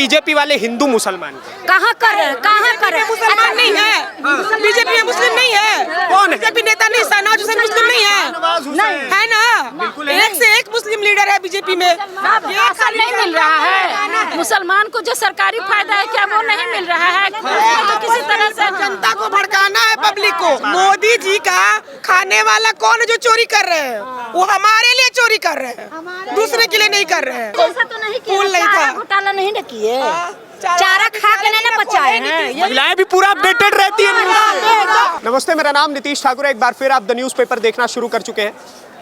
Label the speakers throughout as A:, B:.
A: BJP वाले हिंदू मुसलमान
B: कहाँ कर रहे हैं, कहाँ कर रहे हैं?
C: मुसलमान नहीं है, बीजेपी में मुस्लिम नहीं है।
A: कौन है?
C: बीजेपी नेता नहीं, शाहनवाज हुसैन मुस्लिम नहीं है, है ना? एक से एक मुस्लिम लीडर है बीजेपी में।
B: ऐसा नहीं मिल रहा है मुसलमान को जो सरकारी फायदा है, क्या वो नहीं मिल रहा है? तो किसी तरह से
C: जनता को भड़काना है, पब्लिक को। मोदी जी का खाने वाला कौन है जो चोरी कर रहे हैं? वो हमारे लिए चोरी कर रहे हैं, दूसरे के लिए नहीं कर रहे हैं।
B: ऐसा तो नहीं किया,
C: फूल नहीं था।
B: घोटाला नहीं न किए, चारा खा के नहीं बचाए हैं।
A: महिलाएं भी पूरा अपडेटेड रहती है। नमस्ते, मेरा नाम नीतीश ठाकुर है। एक बार फिर आप द न्यूज़पेपर देखना शुरू कर चुके हैं।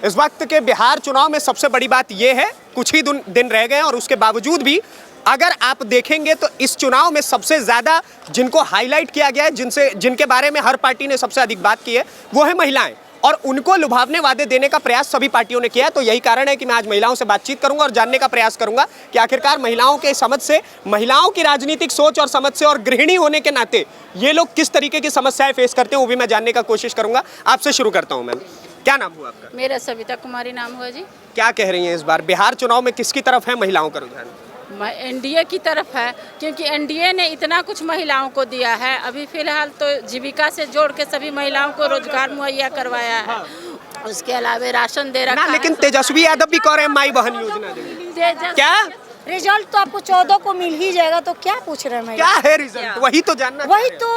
A: इस वक्त के बिहार चुनाव में सबसे बड़ी बात यह है, कुछ ही दिन रह गए हैं और उसके बावजूद भी अगर आप देखेंगे तो इस चुनाव में सबसे ज़्यादा जिनको हाईलाइट किया गया है, जिनके बारे में हर पार्टी ने सबसे अधिक बात की है, वो है महिलाएं। और उनको लुभावने वादे देने का प्रयास सभी पार्टियों ने किया है। तो यही कारण है कि मैं आज महिलाओं से बातचीत करूंगा और जानने का प्रयास करूंगा कि आखिरकार महिलाओं के समझ से, महिलाओं की राजनीतिक सोच और समझ से और गृहिणी होने के नाते ये लोग किस तरीके की समस्याएं फेस करते हैं, वो भी मैं जानने का कोशिश करूंगा। आपसे शुरू करता हूं। मैम, क्या नाम हुआ आपका?
D: मेरा सविता कुमारी नाम हुआ जी।
A: क्या कह रही हैं इस बार बिहार चुनाव में किसकी तरफ है महिलाओं का रुझान?
D: एनडीए की तरफ है, क्योंकि एनडीए ने इतना कुछ महिलाओं को दिया है। अभी फिलहाल तो जीविका से जोड़ के सभी महिलाओं को रोजगार मुहैया करवाया है। उसके अलावा राशन दे रखा है।
A: लेकिन तेजस्वी यादव भी कह रहे हैं माई बहन योजना देंगे। क्या
B: रिजल्ट तो आपको 14 को मिल ही जाएगा, तो क्या पूछ रहे हैं?
A: क्या है रिजल्ट? वही तो जानना।
B: वही तो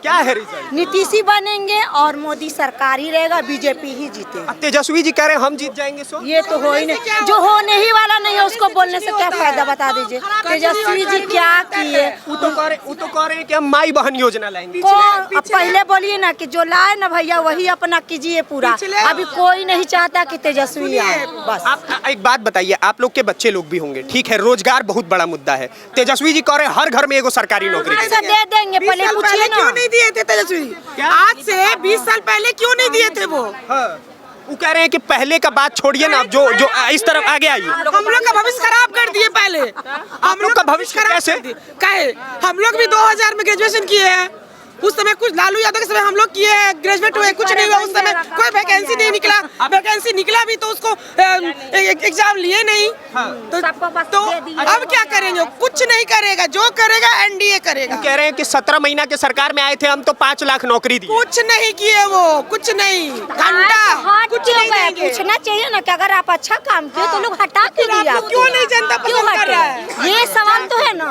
A: क्या है रिजल्ट?
B: नीतीश ही बनेंगे और मोदी सरकार ही रहेगा, बीजेपी ही जीतेगा।
A: तेजस्वी जी कह रहे हैं हम जीत जाएंगे। सो
B: ये तो हो ही नहीं, जो होने ही वाला नहीं है उसको बोलने से क्या फायदा, बता दीजिए। तेजस्वी जी क्या किए?
A: वो तो कह रहे हैं कि हम माई बहन योजना लाएंगे।
B: अब पहले बोलिए ना कि जो लाए ना भैया वही अपना कीजिए पूरा। अभी कोई नहीं चाहता कि तेजस्वी आए। बस
A: आप एक बात बताइए, आप लोग के बच्चे लोग भी होंगे, ठीक है, रोजगार बहुत बड़ा मुद्दा है। तेजस्वी जी कह रहे हैं हर घर में एगो सरकारी नौकरी
B: दे देंगे। पहले पूछिए ना,
C: क्यों नहीं दिए थे तेजस्वी? आज से 20 साल पहले क्यों नहीं दिए थे वो?
A: वो कह रहे हैं कि पहले का बात छोड़िए ना, जो इस तरफ आगे आइए।
C: हम लोग का भविष्य खराब कर दिए पहले।
A: हम लोग का भविष्य कैसे?
C: काहे? हम लोग भी 2000 में ग्रेजुएशन किए हैं। उस समय कुछ लालू यादव के समय हम लोग किए हैं, ग्रेजुएट हुए, कुछ नहीं हुआ। उस समय कोई वैकेंसी नहीं निकला। वैकेंसी निकला भी तो उसको एग्जाम लिए नहीं। तो अब क्या करेंगे? कुछ नहीं करेगा। जो करेगा एनडीए करेगा।
A: कह रहे हैं कि 17 महीना के सरकार में आए थे हम तो 5 लाख नौकरी दी।
C: कुछ नहीं किए वो, कुछ नहीं। घंटा कुछ नहीं देंगे।
B: पूछना चाहिए ना कि अगर आप अच्छा काम किए तो लोग हटा के दिया।
C: क्यों नहीं जनता पसंद कर रहा है?
B: ये सवाल तो है ना।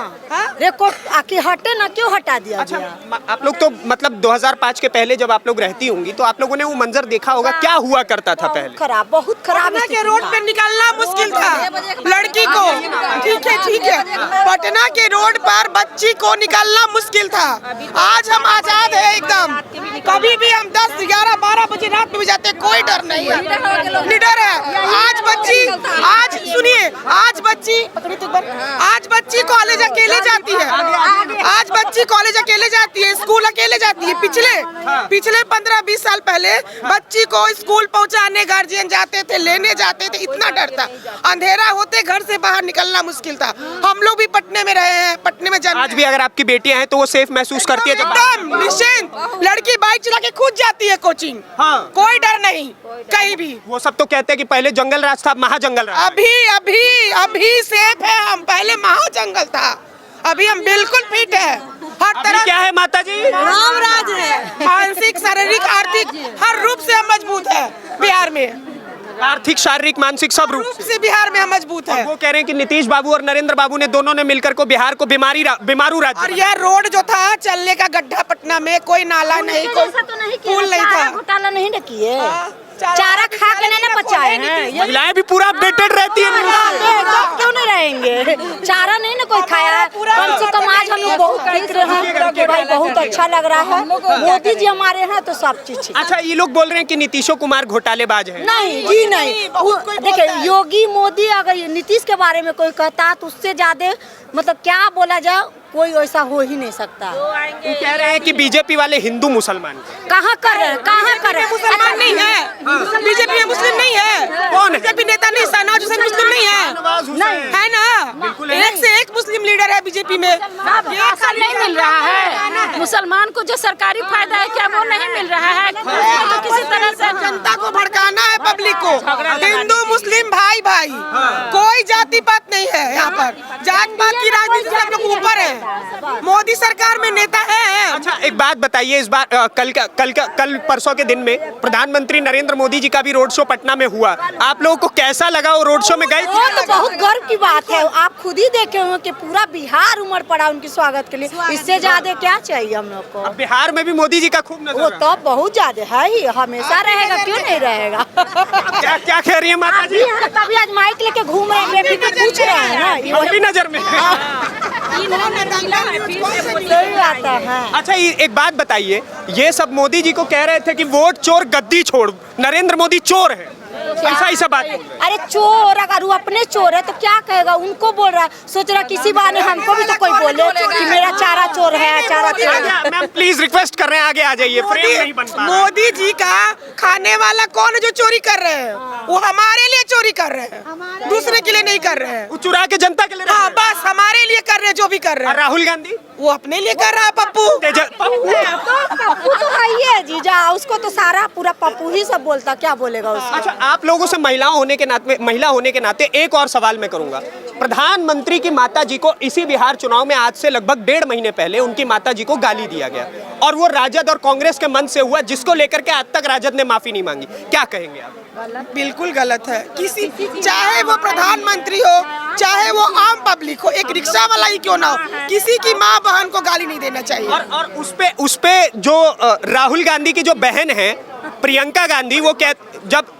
B: रिकॉर्ड आखिर हटे ना, क्यों हटा दिया गया?
A: आप लोग तो मतलब 2005 के पहले जब आप लोग रहती होंगी तो आप लोगों ने वो मंजर देखा होगा, क्या हुआ करता था पहले?
B: खराब, बहुत खराब।
C: पटना के रोड पे निकलना मुश्किल था लड़की को। ठीक है। पटना के रोड पर बच्ची को निकलना मुश्किल था। आज हम आजाद है एकदम। कभी भी हम 10, 11, 12 बजे रात में भी जाते, कोई डर नहीं है। निडर है। आज बच्ची कॉलेज अकेले जाती है। आज बच्ची कॉलेज अकेले जाती है, स्कूल अकेले जाती है। पिछले 15-20 साल पहले बच्ची को स्कूल पहुंचाने गार्जियन जाते थे, लेने जाते थे, इतना डर था। अंधेरा होते घर से बाहर निकलना मुश्किल था। हम लोग भी पटने में रहे हैं, पटने में आज
A: भी अगर आपकी बेटियां हैं तो वो सेफ महसूस करती है?
C: एकदम निश्चिंत। लड़की बाइक चला के खुद जाती है कोचिंग। कोई डर नहीं कहीं भी।
A: वो सब तो कहते हैं कि पहले जंगल राज था, महाजंगल राज।
C: अभी सेफ है हम। पहले महाजंगल था, अभी हम बिल्कुल फिट है। हर तरह
A: क्या है माता जी?
C: राम राज है। मानसिक, शारीरिक, आर्थिक हर रूप से हम मजबूत है बिहार में।
A: आर्थिक, शारीरिक, मानसिक सब रूप
C: से बिहार में हम मजबूत है।
A: वो कह रहे हैं कि नीतीश बाबू और नरेंद्र बाबू ने दोनों ने मिलकर को बिहार को बीमारू राज्य।
C: और यह रोड जो था चलने का गड्ढा, पटना में कोई नाला नहीं, कोई पुल नहीं था।
B: घोटाला नहीं न किए, चारा खा के नहीं बचाए हैं।
A: महिलाएं भी पूरा अपडेटेड रहती है।
B: क्यों नहीं रहेंगे? चारा नहीं ना कोई खाया। कम से कम आज हम लोग बहुत देख रहे हैं कि भाई बहुत अच्छा लग रहा है। मोदी जी हमारे हैं तो सब चीज।
A: अच्छा, ये लोग बोल रहे हैं कि नीतीश कुमार घोटालेबाज है।
B: नहीं जी नहीं। देखिए, योगी, मोदी, अगर नीतीश के बारे में कोई कहता तो उससे ज्यादा मतलब क्या बोला जाए, कोई ऐसा हो ही नहीं सकता।
A: वो कह रहे हैं कि बीजेपी वाले हिंदू मुसलमान
B: कहाँ कर रहे हैं, कहाँ कर रहे हैं?
C: मुसलमान नहीं है, बीजेपी में मुस्लिम नहीं है।
A: कौन है?
C: बीजेपी नेता नहीं, शहनाज हुसैन मुस्लिम नहीं है, है ना? एक से एक मुस्लिम लीडर है बीजेपी में।
D: राशन नहीं मिल रहा है, मुसलमान को जो सरकारी फायदा है क्या वो नहीं मिल रहा है? तो किसी तरह से
C: जनता को भड़काना है, पब्लिक को। हिंदू मुस्लिम भाई भाई, कोई जाति पात नहीं है यहाँ पर। जात पात की राजनीति से हम लोग ऊपर है। मोदी सरकार में नेता है।
A: अच्छा एक बात बताइए, इस बार कल परसों के दिन में प्रधानमंत्री नरेंद्र मोदी जी का भी रोड शो पटना में हुआ, आप लोगों को कैसा लगा? वो रोड शो में गए?
B: वो तो बहुत गर्व की बात है। आप खुद ही देखे हो कि पूरा बिहार उमड़ पड़ा उनके स्वागत के लिए। इससे ज्यादा क्या चाहिए हम लोग को?
A: अब बिहार में भी मोदी जी का खूब नजर
B: वो तो बहुत ज्यादा है ही, हमेशा रहेगा, क्यों नहीं रहेगा?
A: क्या क्या कह रही है माता जी?
B: तभी आज माइक लेके घूम रहे हैं, बेटी को पूछ रहे हैं ना।
A: अभी नजर में
B: सही बात है।
A: अच्छा एक बात बताइए, ये सब मोदी जी को कह रहे थे कि वोट चोर गद्दी छोड़, नरेंद्र मोदी चोर है, ऐसा बात।
B: अरे चोर, अगर वो अपने चोर है तो क्या कहेगा? उनको बोल रहा है, सोच रहा किसी बहाने हमको भी तो कोई बोले कि मेरा चारा चोर है, चारा चोर है।
A: मैम प्लीज रिक्वेस्ट कर रहे हैं, आगे आ जाइए, फ्रेम नहीं बन पा रहा।
C: मोदी जी का खाने वाला कौन है जो चोरी कर रहे हैं? वो हमारे लिए चोरी कर रहे हैं, दूसरे के लिए नहीं कर रहे हैं।
A: वो चुरा के जनता के लिए।
C: हाँ बस हमारे लिए कर रहे हैं, जो भी कर रहे
A: और
C: हैं।
A: राहुल गांधी
C: वो अपने लिए कर रहा है, पप्पू।
B: पप्पू तो है ही है जीजा, उसको तो सारा पूरा पप्पू ही सब बोलता, क्या बोलेगा उसको?
A: अच्छा आप लोगों से महिला होने के नाते एक और सवाल मैं करूंगा। प्रधानमंत्री की माता जी को इसी बिहार चुनाव में आज से लगभग 1.5 महीने पहले उनकी माता जी को गाली दिया गया और वो राजद और कांग्रेस के मन से हुआ, जिसको लेकर के आज तक राजद ने माफी नहीं मांगी। क्या कहेंगे आप?
C: बिल्कुल गलत है। किसी, चाहे वो प्रधानमंत्री हो, चाहे वो आम पब्लिक हो, एक रिक्शा वाला ही क्यों ना हो, किसी की माँ बहन को गाली नहीं देना चाहिए।
A: और उस पे जो राहुल गांधी की जो बहन है प्रियंका गांधी, वो क्या,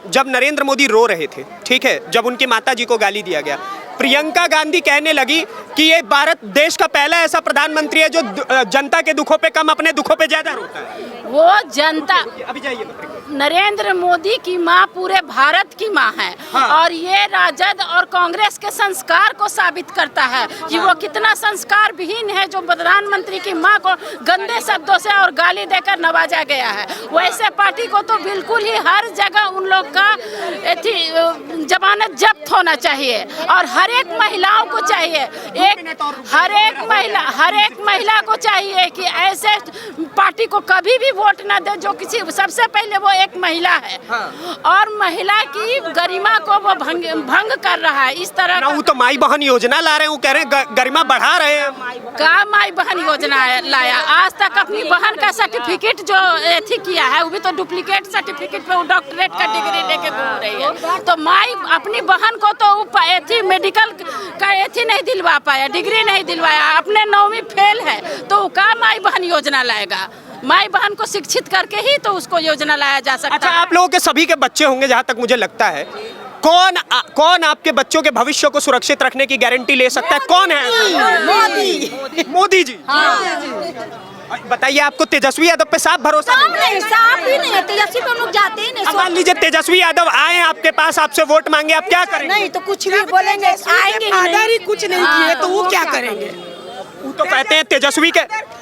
A: जब नरेंद्र मोदी रो रहे थे, ठीक है, जब उनकी माता जी को गाली दिया गया, प्रियंका गांधी कहने लगी कि ये भारत देश का पहला ऐसा प्रधानमंत्री है जो जनता के दुखों पे कम, अपने दुखों पे ज्यादा रोता है।
D: वो जनता,
A: अभी जाइए।
D: नरेंद्र मोदी की माँ पूरे भारत की माँ है।
A: हाँ।
D: और ये राजद और कांग्रेस के संस्कार को साबित करता है कि वो कितना संस्कार विहीन है, जो प्रधानमंत्री की माँ को गंदे शब्दों से और गाली देकर नवाजा गया है। वैसे पार्टी को तो बिल्कुल ही हर जगह उन लोग का जमानत जब्त होना चाहिए और हर एक महिलाओं को चाहिए, हर एक महिला को चाहिए कि ऐसे पार्टी को कभी भी वोट न दे जो किसी, सबसे पहले वो एक महिला है। हाँ। और महिला की गरिमा को वो भंग कर रहा है इस तरह।
A: वो तो माई बहन योजना ला रहे हैं, वो कह रहे हैं गरिमा बढ़ा रहे हैं।
D: का माई बहन योजना लाया? आज तक अपनी बहन का सर्टिफिकेट जो एथी किया है, वो भी तो डुप्लीकेट सर्टिफिकेट पे वो डॉक्टरेट का डिग्री लेके घूम रही है। तो माई अपनी बहन को तो एथी मेडिकल का एथी नहीं दिलवा पाया, डिग्री नहीं दिलवाया, अपने 9वीं फेल है, तो का माई बहन योजना लाएगा? माई बहन को शिक्षित करके ही तो उसको योजना लाया जा सकता है।
A: अच्छा आप लोगों के सभी के बच्चे होंगे, जहाँ तक मुझे लगता है, कौन आपके बच्चों के भविष्य को सुरक्षित रखने की गारंटी ले सकता है? कौन है? मोदी जी। बताइए, आपको तेजस्वी यादव पे साफ भरोसा
B: नहीं? साफ ही नहीं है, तेजस्वी पे हम लोग जाते ही नहीं।
A: अब मान लीजिए तेजस्वी यादव आए आपके पास, आपसे वोट मांगे, आप क्या करेंगे?
B: नहीं तो कुछ भी बोलेंगे, आएंगे ही
C: फादर ही
B: नहीं।
C: कुछ नहीं किए तो वो क्या करेंगे?
A: वो तो कहते हैं तेजस्वी के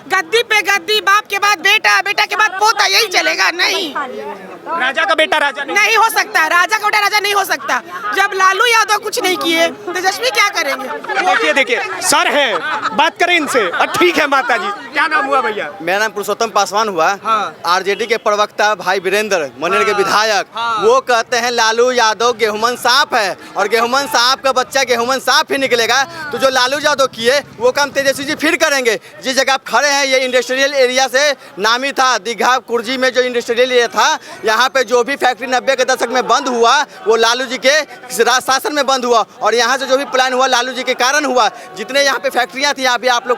C: गद्दी पे गद्दी, बाप के बाद बेटा, बेटा के बाद पोता, यही चलेगा? नहीं,
A: राजा का बेटा राजा
C: नहीं हो सकता। राजा का बेटा राजा नहीं हो सकता। जब लालू यादव कुछ नहीं किए, तेजस्वी क्या करेंगे?
A: देखिए सर हैं, बात करें इनसे। ठीक है माता जी, क्या नाम हुआ भैया?
E: मेरा नाम पुरुषोत्तम पासवान हुआ।
A: हाँ।
E: आरजेडी के प्रवक्ता भाई वीरेंद्र मनेर के विधायक,
A: हाँ।
E: वो कहते हैं लालू यादव गेहूमन सांप है और गेहूमन सांप का बच्चा गेहूमन सांप ही निकलेगा। तो जो लालू यादव किए वो काम तेजस्वी जी फिर करेंगे। जिस जगह आप खड़े हैं, ये इंडस्ट्रियल एरिया से नामी था, दीघा कुर्जी में जो इंडस्ट्रियल एरिया था, यहाँ पे जो भी फैक्ट्री 90 के दशक में बंद हुआ वो लालू जी के राज शासन में बंद हुआ और यहाँ से जो भी प्लान हुआ लालू जी के कारण हुआ। जितने यहाँ पे फैक्ट्रियाँ थी, यहाँ पे आप लोग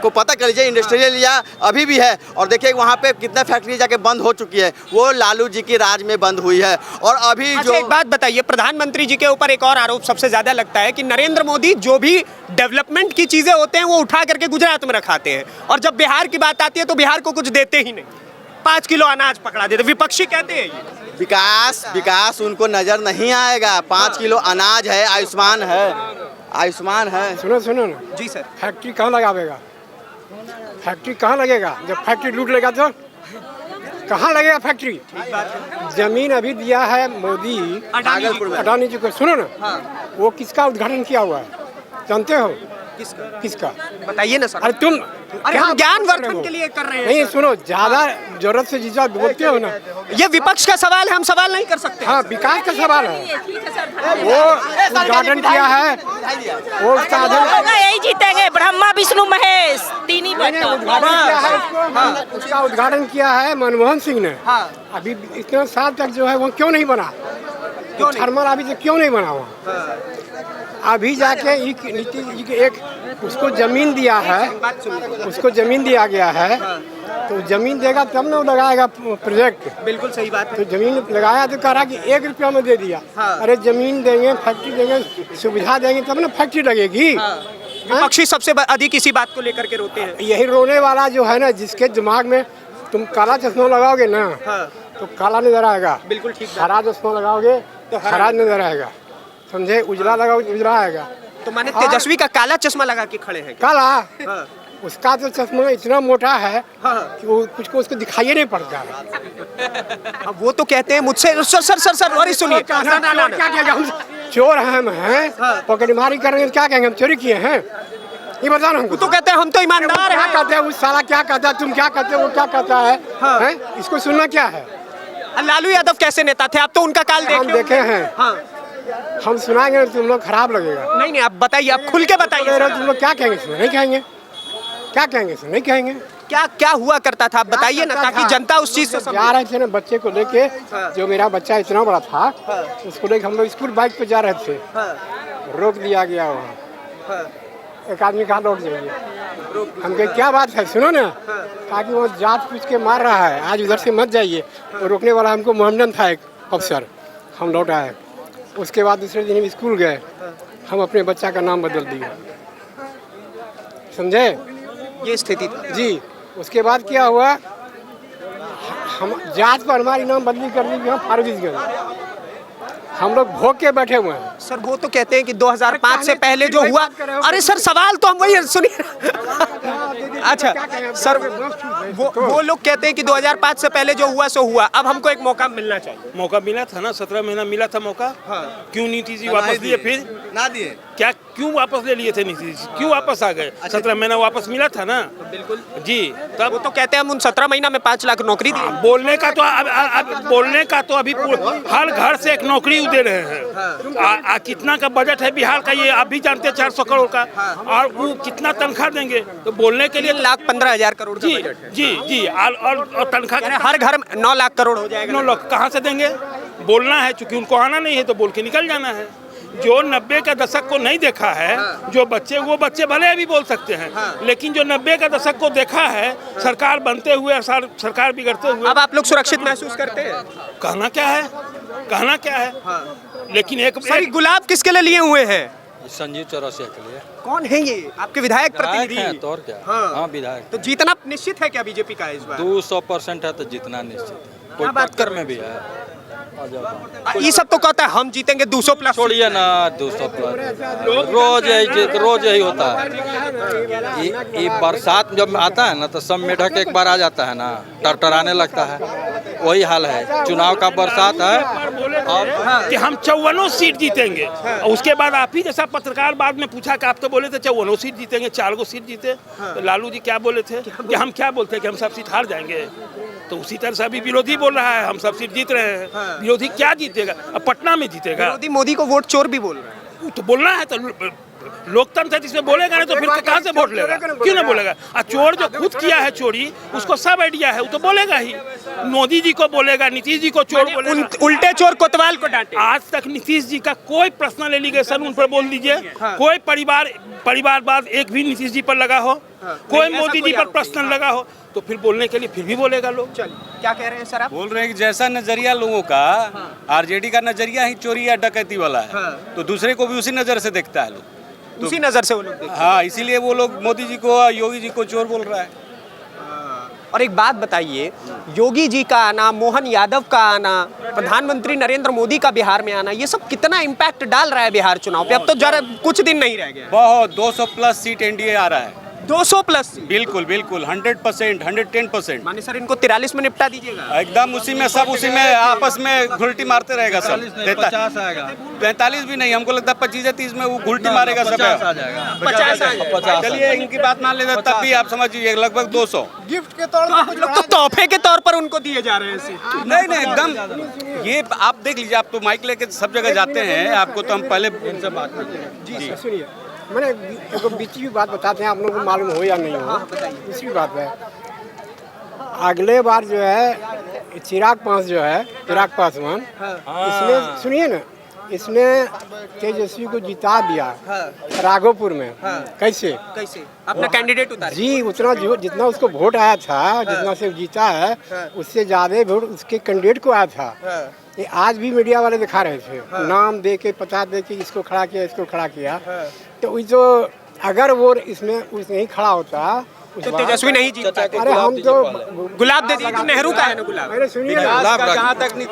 E: को पता कर लीजिए, इंडस्ट्रियल एरिया अभी भी है और देखिए वहाँ पे कितना फैक्ट्री जाके बंद हो चुकी है, वो लालू जी की राज में बंद हुई है। और अभी
A: अच्छा,
E: जो
A: एक बात बताइए, प्रधानमंत्री जी के ऊपर एक और आरोप सबसे ज्यादा लगता है कि नरेंद्र मोदी जो भी डेवलपमेंट की चीजें होते हैं वो उठा करके गुजरात में रखाते हैं और जब बिहार की बात आती है तो बिहार को कुछ देते ही नहीं। 5 किलो अनाज पकड़ा देते, विपक्षी कहते हैं ये।
E: विकास उनको नजर नहीं आएगा। 5 किलो अनाज है, आयुष्मान है।
F: सुनो ना
A: जी सर।
F: फैक्ट्री कहाँ लगावेगा? फैक्ट्री कहाँ लगेगा? जब फैक्ट्री लूट लेगा तो कहाँ लगेगा फैक्ट्री? जमीन अभी दिया है मोदी अडानी जी को। सुनो ना, वो किसका उद्घाटन किया हुआ है जानते हो? किसका
A: बताइए ना सर।
F: अरे तुम
A: अरे हम ज्ञानवर्धन के लिए कर रहे हैं।
F: नहीं सुनो, ज्यादा जरूरत से ज्यादा बोलते हो ना।
A: ये विपक्ष का सवाल है, हम सवाल नहीं कर सकते।
F: हाँ, विकास का सवाल है। वो उद्घाटन किया है, वो उसका
G: यही जीतेंगे, ब्रह्मा विष्णु महेश तीन ही
F: उद्घाटन किया है उसको। उसका उद्घाटन किया है मनमोहन सिंह ने। अभी इतना साल तक जो है वो क्यों नहीं बना? थर्मल अभी तक क्यों नहीं बना हुआ? अभी जाके नीतीश जी के एक उसको जमीन दिया है, उसको जमीन दिया गया है, तो जमीन देगा तब ना वो लगाएगा प्रोजेक्ट।
A: बिल्कुल सही बात है।
F: तो जमीन लगाया तो कह रहा कि 1 रुपया में दे दिया। अरे जमीन देंगे, फैक्ट्री देंगे, सुविधा देंगे तब ना फैक्ट्री लगेगी।
A: विपक्षी सबसे अधिक इसी बात को लेकर के रोते हैं।
F: यही रोने वाला जो है ना, जिसके दिमाग में तुम काला चश्मा लगाओगे ना तो काला नजर आएगा।
A: बिल्कुल ठीक।
F: हरा चश्मा लगाओगे तो हरा नजर आएगा, समझे? उजला लगाओगे तो उजला आएगा।
A: तो माने तेजस्वी का काला चश्मा लगा के खड़े हैं।
F: काला उसका तो चश्मा इतना मोटा है कि वो कुछ को उसको दिखाई नहीं पड़ता है।
A: अब वो तो कहते हैं मुझसे सर अरे सुनिए,
F: क्या कहेंगे हम? चोर हम हैं, पकड़मारी करेंगे क्या कहेंगे? हम चोरी किए हैं? ये बता ना हमको।
A: तो कहते हैं हम तो ईमानदार
F: क्या
A: हैं।
F: कहते हैं? उस साला क्या कहता है? तुम क्या कहते हो? वो क्या कहता है? हैं? इसको सुनना क्या है?
A: लालू यादव कैसे नेता थे? आप तो उनका काल
F: हम देखे हैं। हम सुनाएंगे तुम लोग खराब लगेगा।
A: नहीं आप बताइए, आप खुल के बताइए।
F: तुम लोग क्या कहेंगे? इसमें नहीं कहेंगे। क्या कहेंगे? इसमें नहीं कहेंगे।
A: क्या क्या हुआ करता था, आप बताइए ना, ताकि जनता उस चीज से
F: जा रहे थे ना बच्चे को लेके। जो मेरा बच्चा इतना बड़ा था उसको लेके हम लोग स्कूल बाइक पे जा रहे थे, रोक दिया गया वहाँ। एक आदमी कहा लौट जाइए। हम कहे क्या बात है? सुनो ना, ताकि वो जात पूछ के मार रहा है, आज उधर से मत जाइए। और रोकने वाला हमको मोहम्मदन था एक अफसर। हम लौट आए। उसके बाद दूसरे दिन हम स्कूल गए, हम अपने बच्चा का नाम बदल दिया, समझे?
A: ये स्थिति थी
F: जी। उसके बाद क्या हुआ, हम जात पर हमारी नाम बदली कर दी, हम फारबिसगंज। हम लोग भोग के बैठे हुए हैं।
A: सर। वो तो कहते हैं कि 2005 से पहले जो हुआ। अरे सर सवाल तो हम वही सुनिए। अच्छा सर, वो लोग कहते हैं कि 2005 से पहले जो हुआ सो हुआ, अब हमको एक मौका मिलना चाहिए।
H: मौका मिला था ना, 17 महीना मिला था मौका। क्यों नीतीश जी वापस लिए? फिर
E: ना दिए
H: क्या क्यों वापस ले लिए थे नीतीश जी? क्यों वापस आ गए? 17 महीना वापस मिला था ना।
A: बिल्कुल
H: जी। तब
A: वो तो कहते हैं हम उन 17 महीना में 5 लाख नौकरी दी।
H: बोलने का तो बोलने का तो अभी हर घर से एक नौकरी दे रहे हैं। कितना का बजट है बिहार का ये आप भी जानते हैं, 400 करोड़ का। और वो कितना तनख्वाह देंगे? तो बोलने के लिए
A: 1,15,000 करोड़ का बजट है।
H: जी। और तनख्वाह
A: हर घर में 9 लाख करोड़ हो जाएगा।
H: 9 लाख कहाँ से देंगे? बोलना है, चूंकि उनको आना नहीं है तो बोल के निकल जाना है। जो 90 का दशक को नहीं देखा है, जो बच्चे, वो बच्चे भले अभी बोल सकते हैं, लेकिन जो 90 का दशक को देखा है, सरकार बनते हुए सरकार बिगड़ते हुए,
A: अब आप लोग सुरक्षित महसूस करते हैं?
H: कहना क्या है? कहना क्या है? लेकिन एक
A: गुलाब किसके लिए लिए हुए हैं?
I: संजीव चौरसिया के लिए।
A: कौन है ये? आपके विधायक प्रतिनिधि
I: हैं तो और क्या? हाँ विधायक।
A: तो जीतना निश्चित है क्या बीजेपी का इस बार?
I: 200% है तो जितना निश्चित है। कोई
A: बात कर
I: में भी है।
A: ये सब तो कहता है हम जीतेंगे 200 प्लस।
I: छोड़िए ना 200 प्लस, रोज यही होता है। ये बरसात जब आता है ना तो सब मेढक एक बार आ जाता है ना, टरटराने लगता है। वही हाल है, चुनाव का बरसात है
H: कि हम 54 सीट जीतेंगे। उसके बाद आप ही जैसा पत्रकार बाद में पूछा कि आप तो बोले थे 54 सीट जीतेंगे, 4 सीट जीते। तो लालू जी क्या बोले थे कि हम क्या बोलते हैं कि हम सब सीट हार जाएंगे? तो उसी तरह से अभी विरोधी बोल रहा है हम सब सीट जीत रहे हैं। विरोधी क्या जीतेगा? अब पटना में जीतेगा।
A: विरोधी मोदी को वोट चोर भी बोल रहा है।
H: तो बोलना है तो लोकतंत्र है, जिसमें बोलेगा नहीं तो फिर कहाँ से वोट लेगा? क्यों ना बोलेगा? और चोर जो खुद किया है चोरी, उसको सब आइडिया है, वो तो बोलेगा ही। मोदी जी को बोलेगा, नीतीश जी को चोर बोलेगा।
A: उल्टे चोर कोतवाल को डांटे।
H: आज तक नीतीश जी का कोई पर्सनल एलिगेशन उन पर बोल दीजिए, कोई परिवारवाद एक भी नीतीश जी पर लगा हो, कोई मोदी जी पर पर्सनल लगा हो, तो फिर बोलने के लिए फिर भी बोलेगा लोग।
A: क्या कह रहे हैं सर आप?
J: बोल रहे हैं कि जैसा नजरिया लोगों का, आरजेडी का नजरिया ही चोरी या डकैती वाला है, तो दूसरे को भी उसी नजर से देखता है लोग।
A: उसी नजर से वो लोग देखते हैं।
J: हाँ, इसीलिए वो लोग मोदी जी को, योगी जी को चोर बोल रहा है।
A: और एक बात बताइए, योगी जी का आना, मोहन यादव का आना, प्रधानमंत्री नरेंद्र मोदी का बिहार में आना, ये सब कितना इम्पैक्ट डाल रहा है बिहार चुनाव पे? अब तो जरा कुछ दिन नहीं रह गया।
J: बहुत 200 प्लस सीट एनडीए आ रहा है।
A: 200 प्लस।
J: बिल्कुल बिल्कुल 100%, 110%।
A: माने सर इनको 43 में निपटा दीजिएगा।
J: एकदम उसी में सब उसी में आपस में घुलटी मारते रहेगा सब।
I: 50 आएगा।
J: 45 भी नहीं, हमको लगता है 25 या 30 में वो घुलटी मारेगा सब।
I: 50 आ जाएगा।
A: 50 आ जाएगा।
I: 50
J: चलिए इनकी बात मान लेते तब भी आप समझिए लगभग 200।
F: गिफ्ट के तौर पर
A: लोग तो तोहफे के तौर पर उनको दिए जा रहे हैं ऐसे।
J: नहीं नहीं एकदम ये आप देख लीजिए, आप तो माइक लेके सब जगह जाते हैं, आपको तो हम पहले इनसे बात करते हैं।
F: सुनिए, मैंने एक बीच बात बताते हैं, आप लोगों को मालूम हो या नहीं हो। दूसरी बात है, अगले बार जो है चिराग पासवान इसने सुनिए ना, इसने तेजस्वी को जिता दिया राघोपुर में। कैसे
A: अपना कैंडिडेट उतारे
F: जी, उतना जितना उसको वोट आया था, जितना से जीता है उससे ज्यादा वोट उसके कैंडिडेट को आया था। ये आज भी मीडिया वाले दिखा रहे थे, नाम दे के पता दे के इसको खड़ा किया, इसको खड़ा किया। तो जो अगर वो इसमें उसने ही खड़ा होता
A: तो तेजस्वी नहीं जीत पाते।
F: अरे हम तो
A: गुलाब दे दिए तो नेहरू का है ना गुलाब।
F: अरे सुनिए ना,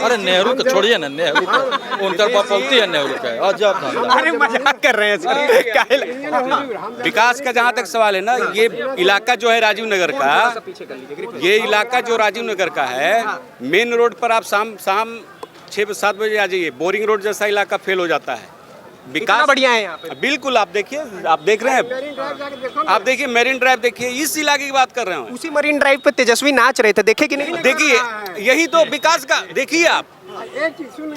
I: अरे नेहरू को छोड़िए ना, नेहरू को उनका बपौती है नेहरू का। अजब धंधा।
A: अरे मजाक कर रहे हैं सर, काहे लगे?
J: विकास का जहाँ तक सवाल है ना, ये इलाका जो है राजीव नगर का, ये इलाका जो राजीव नगर का है, मेन रोड पर आप शाम 6-7 बजे आ जाइए, बोरिंग रोड जैसा इलाका फेल हो जाता है। विकास
A: बढ़िया है यहाँ पे।
J: बिल्कुल, आप देखिए, आप देख रहे हैं, आप देखिए मेरीन ड्राइव देखिए, इस इलाके की बात कर रहे हैं।
A: उसी मरीन ड्राइव पे तेजस्वी नाच रहे थे, देखे कि नहीं?
J: देखिए यही तो विकास का, देखिए आप।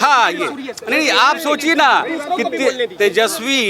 J: हाँ ये नहीं, आप सोचिए ना कि तेजस्वी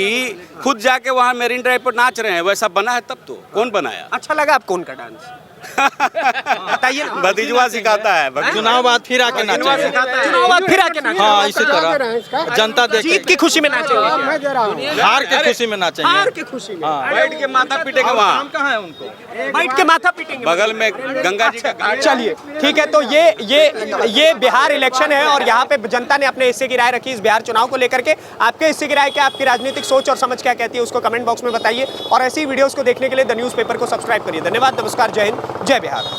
J: खुद जाके वहाँ मेरीन ड्राइव पर नाच रहे हैं, वैसा बना है तब तो कौन बनाया?
A: अच्छा लगा आपको उनका डांस? बताइए ना।
J: भतीजवा सिखाता है।
I: चुनाव बाद फिर आके नाचेंगे।
A: चुनाव बाद फिर आके नाचेंगे।
I: हाँ, इसी तरह जनता देख
A: जीत की खुशी में नाचेंगे,
F: मैं दे रहा हूँ।
I: हार के खुशी में नाचेंगे।
A: हार की खुशी में
J: बैठ के माथा पीटेंगे वहाँ,
I: कहाँ है उनको?
A: बैठ के माथा पीटेंगे
J: बगल में गंगा जी का घाट।
A: चलिए ठीक है, तो ये बिहार इलेक्शन है और यहाँ पे जनता ने अपने हिस्से की राय रखी इस बिहार चुनाव को लेकर के। आपके हिस्से की राय क्या, आपकी राजनीतिक सोच और समझ क्या कहती है, उसको कमेंट बॉक्स में बताइए। और ऐसी वीडियोस को देखने के लिए द न्यूज़ पेपर को सब्सक्राइब करिए। धन्यवाद, नमस्कार, जय हिंद, जय बिहार।